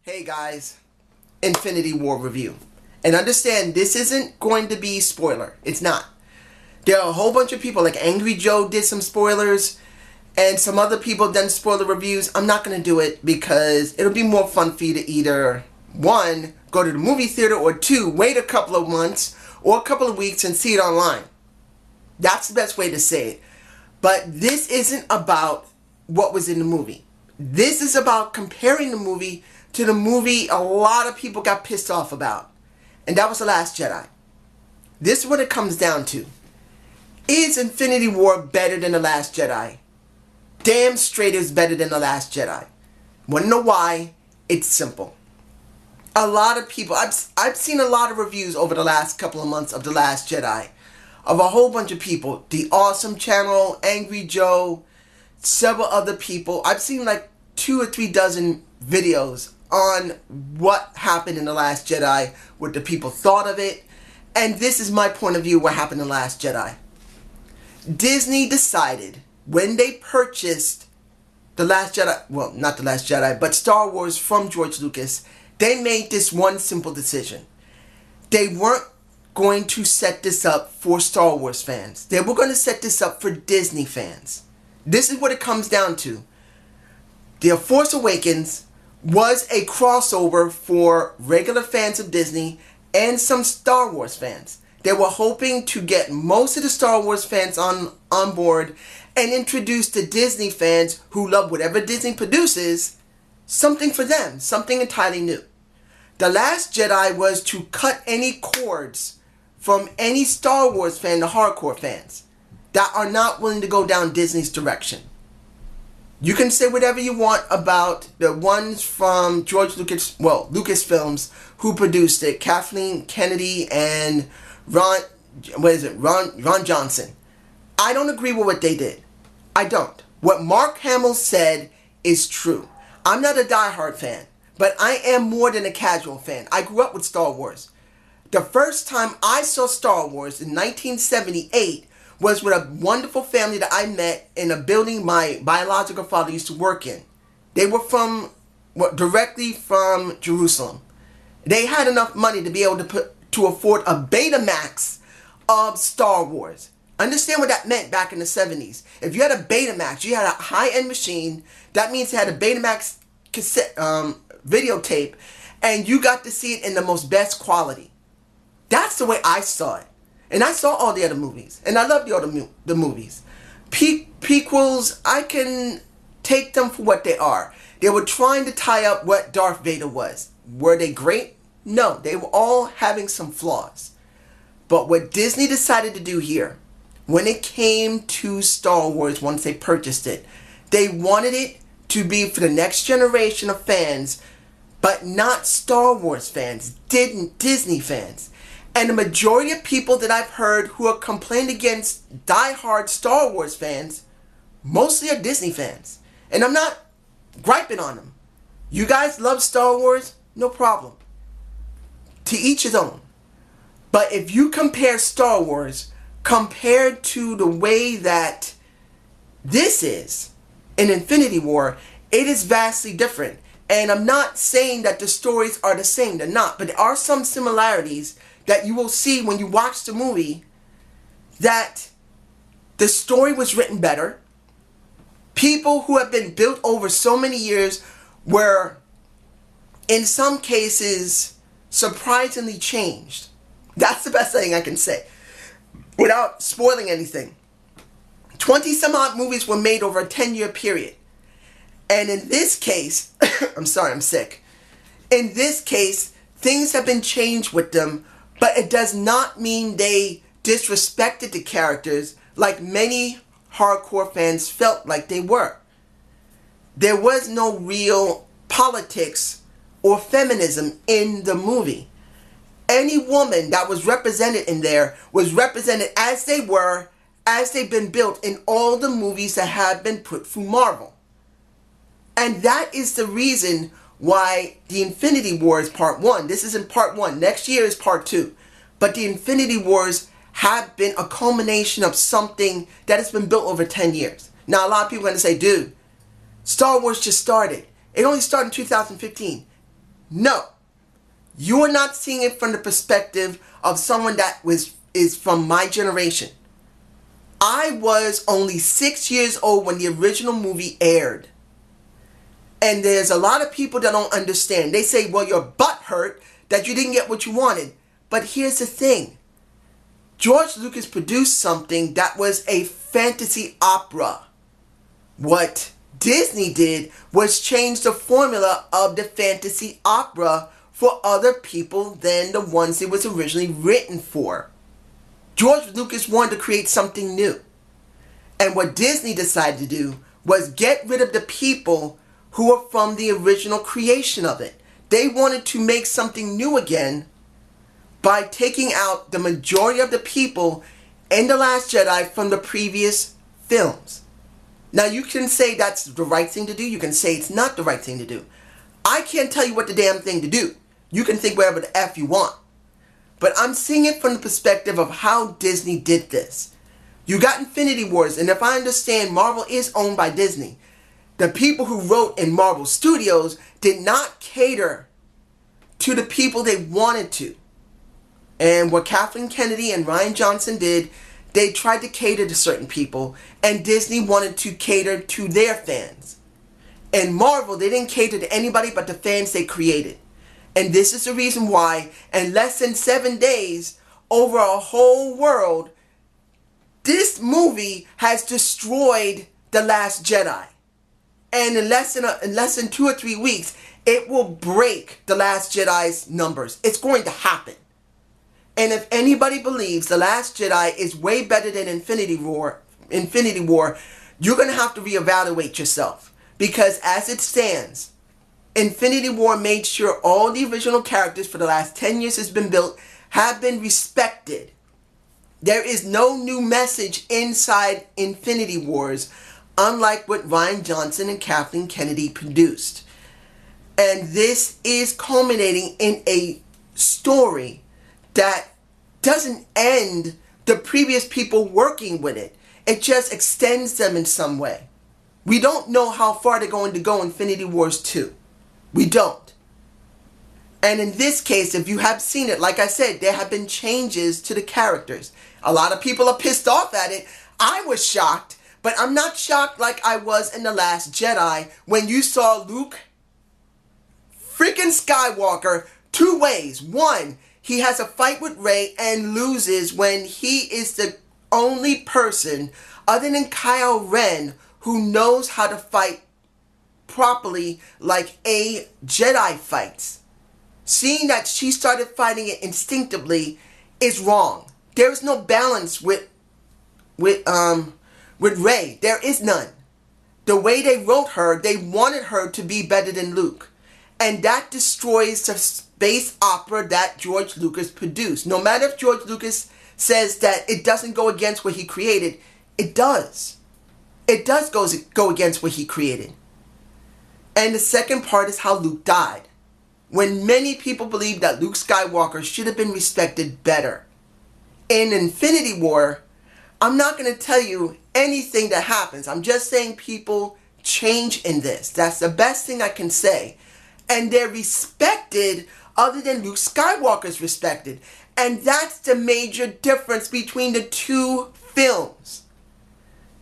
Hey guys, Infinity War review. And understand, this isn't going to be spoiler. It's not. There are a whole bunch of people, like Angry Joe did some spoilers, and some other people done spoiler reviews. I'm not going to do it because it'll be more fun for you to either, one, go to the movie theater, or two, wait a couple of months or a couple of weeks and see it online. That's the best way to say it. But this isn't about what was in the movie. This is about comparing the movie to the movie a lot of people got pissed off about. And that was The Last Jedi. This is what it comes down to. Is Infinity War better than The Last Jedi? Damn straight it's better than The Last Jedi. Wanna know why? It's simple. A lot of people, I've seen a lot of reviews over the last couple of months of The Last Jedi. Of a whole bunch of people. The Awesome Channel, Angry Joe, several other people. I've seen like 2 or 3 dozen videos on what happened in The Last Jedi, what the people thought of it, and this is my point of view what happened in The Last Jedi. Disney decided when they purchased The Last Jedi, well, not The Last Jedi, but Star Wars from George Lucas, they made this one simple decision. They weren't going to set this up for Star Wars fans. They were going to set this up for Disney fans. This is what it comes down to. The Force Awakens was a crossover for regular fans of Disney and some Star Wars fans. They were hoping to get most of the Star Wars fans on board and introduce the Disney fans who love whatever Disney produces something for them, something entirely new. The Last Jedi was to cut any cords from any Star Wars fan, the hardcore fans, that are not willing to go down Disney's direction. You can say whatever you want about the ones from George Lucas, well, Lucasfilms, who produced it, Kathleen Kennedy and Ron Johnson. I don't agree with what they did. I don't. What Mark Hamill said is true. I'm not a diehard fan, but I am more than a casual fan. I grew up with Star Wars. The first time I saw Star Wars in 1978 was with a wonderful family that I met in a building my biological father used to work in. They were directly from Jerusalem. They had enough money to be able to afford a Betamax of Star Wars. Understand what that meant back in the 70s. If you had a Betamax, you had a high-end machine. That means you had a Betamax cassette videotape, and you got to see it in the most best quality. That's the way I saw it. And I saw all the other movies. And I love the movies. Prequels, I can take them for what they are. They were trying to tie up what Darth Vader was. Were they great? No. They were all having some flaws. But what Disney decided to do here, when it came to Star Wars, once they purchased it, they wanted it to be for the next generation of fans, but not Star Wars fans, Disney fans. And the majority of people that I've heard who are complaining against diehard Star Wars fans mostly are Disney fans. And I'm not griping on them. You guys love Star Wars? No problem. To each his own. But if you compare Star Wars compared to the way that this is in Infinity War, it is vastly different. And I'm not saying that the stories are the same. They're not. But there are some similarities that you will see when you watch the movie, that the story was written better. People who have been built over so many years were, in some cases, surprisingly changed. That's the best thing I can say, without spoiling anything. 20 some odd movies were made over a 10-year period. And in this case, I'm sorry, I'm sick. In this case, things have been changed with them, but it does not mean they disrespected the characters like many hardcore fans felt like they were. There was no real politics or feminism in the movie. Any woman that was represented in there was represented as they were, as they've been built in all the movies that have been put through Marvel. And that is the reason why the Infinity Wars Part 1, this is in Part 1, next year is Part 2, but the Infinity Wars have been a culmination of something that has been built over 10 years. Now, a lot of people are going to say, dude, Star Wars just started. It only started in 2015. No. You are not seeing it from the perspective of someone that is from my generation. I was only 6 years old when the original movie aired. And there's a lot of people that don't understand. They say, well, your butt hurt that you didn't get what you wanted. But here's the thing. George Lucas produced something that was a fantasy opera. What Disney did was change the formula of the fantasy opera for other people than the ones it was originally written for. George Lucas wanted to create something new. And what Disney decided to do was get rid of the people who were from the original creation of it. They wanted to make something new again by taking out the majority of the people in The Last Jedi from the previous films. Now you can say that's the right thing to do. You can say it's not the right thing to do. I can't tell you what the damn thing to do. You can think whatever the F you want. But I'm seeing it from the perspective of how Disney did this. You got Infinity Wars, and if I understand, Marvel is owned by Disney. The people who wrote in Marvel Studios did not cater to the people they wanted to. And what Kathleen Kennedy and Rian Johnson did, they tried to cater to certain people, and Disney wanted to cater to their fans. And Marvel, they didn't cater to anybody but the fans they created. And this is the reason why, in less than 7 days, over a whole world, this movie has destroyed The Last Jedi. And in less than 2 or 3 weeks, it will break The Last Jedi's numbers. It's going to happen. And if anybody believes The Last Jedi is way better than Infinity War, you're going to have to reevaluate yourself. Because as it stands, Infinity War made sure all the original characters for the last 10 years has been built have been respected. There is no new message inside Infinity Wars, unlike what Rian Johnson and Kathleen Kennedy produced. And this is culminating in a story that doesn't end the previous people working with it. It just extends them in some way. We don't know how far they're going to go in Infinity Wars 2. We don't. And in this case, if you have seen it, like I said, there have been changes to the characters. A lot of people are pissed off at it. I was shocked, but I'm not shocked like I was in The Last Jedi when you saw Luke freaking Skywalker 2 ways. One, he has a fight with Rey and loses when he is the only person other than Kylo Ren who knows how to fight properly like a Jedi fights. Seeing that she started fighting it instinctively is wrong. There is no balance with Rey. There is none. The way they wrote her, they wanted her to be better than Luke. And that destroys the space opera that George Lucas produced. No matter if George Lucas says that it doesn't go against what he created, it does. It does go against what he created. And the second part is how Luke died. When many people believe that Luke Skywalker should have been respected better. In Infinity War, I'm not going to tell you anything that happens. I'm just saying people change in this. That's the best thing I can say. And they're respected other than Luke Skywalker's respected. And that's the major difference between the two films.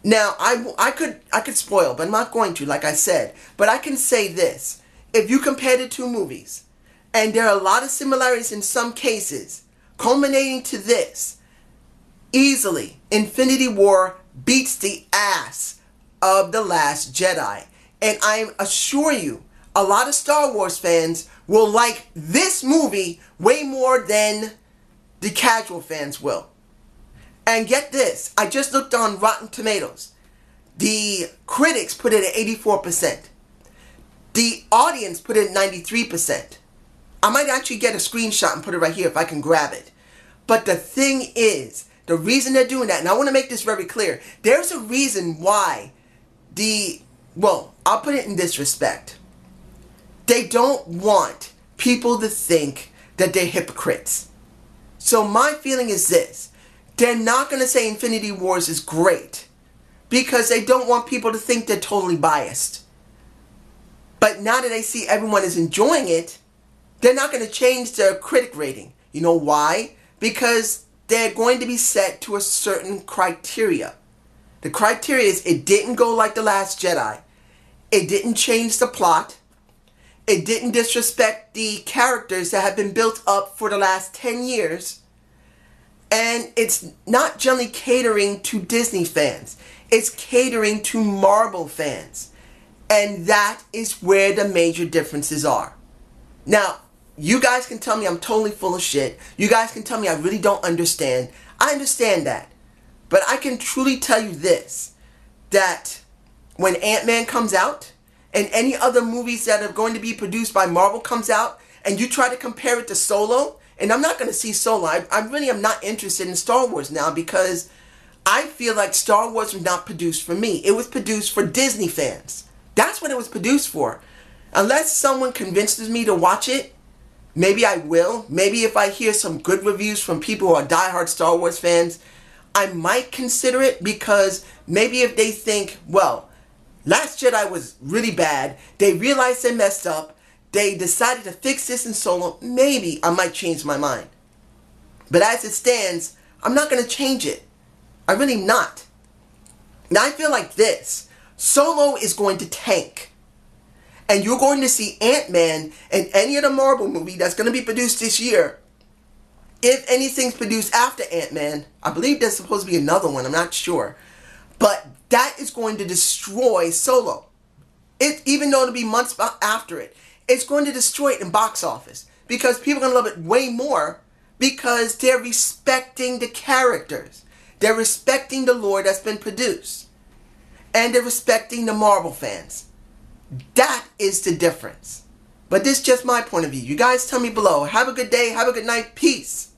Now, I could spoil, but I'm not going to, like I said. But I can say this. If you compare the two movies, and there are a lot of similarities in some cases, culminating to this, easily, Infinity War beats the ass of The Last Jedi. And I assure you, a lot of Star Wars fans will like this movie way more than the casual fans will. And get this, I just looked on Rotten Tomatoes. The critics put it at 84%. The audience put it at 93%. I might actually get a screenshot and put it right here if I can grab it. But the thing is, the reason they're doing that, and I want to make this very clear, there's a reason why I'll put it in this respect. They don't want people to think that they're hypocrites. So my feeling is this. They're not going to say Infinity Wars is great because they don't want people to think they're totally biased. But now that they see everyone is enjoying it, They're not going to change their critic rating. You know why? Because they're going to be set to a certain criteria. The criteria is it didn't go like The Last Jedi. It didn't change the plot. It didn't disrespect the characters that have been built up for the last 10 years. And it's not generally catering to Disney fans. It's catering to Marvel fans. And that is where the major differences are. Now, you guys can tell me I'm totally full of shit. You guys can tell me I really don't understand. I understand that. But I can truly tell you this, that when Ant-Man comes out, and any other movies that are going to be produced by Marvel comes out, and you try to compare it to Solo, and I'm not going to see Solo. I really am not interested in Star Wars now because I feel like Star Wars was not produced for me. It was produced for Disney fans. That's what it was produced for. Unless someone convinces me to watch it, maybe I will. Maybe if I hear some good reviews from people who are diehard Star Wars fans, I might consider it, because maybe if they think, well, Last Jedi was really bad, they realized they messed up, they decided to fix this in Solo, maybe I might change my mind. But as it stands, I'm not going to change it. I'm really not. Now I feel like this. Solo is going to tank. And you're going to see Ant-Man and any other Marvel movie that's going to be produced this year. If anything's produced after Ant-Man, I believe there's supposed to be another one, I'm not sure. But that is going to destroy Solo. Even though it'll be months after it, it's going to destroy it in box office. Because people are going to love it way more because they're respecting the characters. They're respecting the lore that's been produced. And they're respecting the Marvel fans. That is the difference. But this is just my point of view. You guys tell me below. Have a good day. Have a good night. Peace.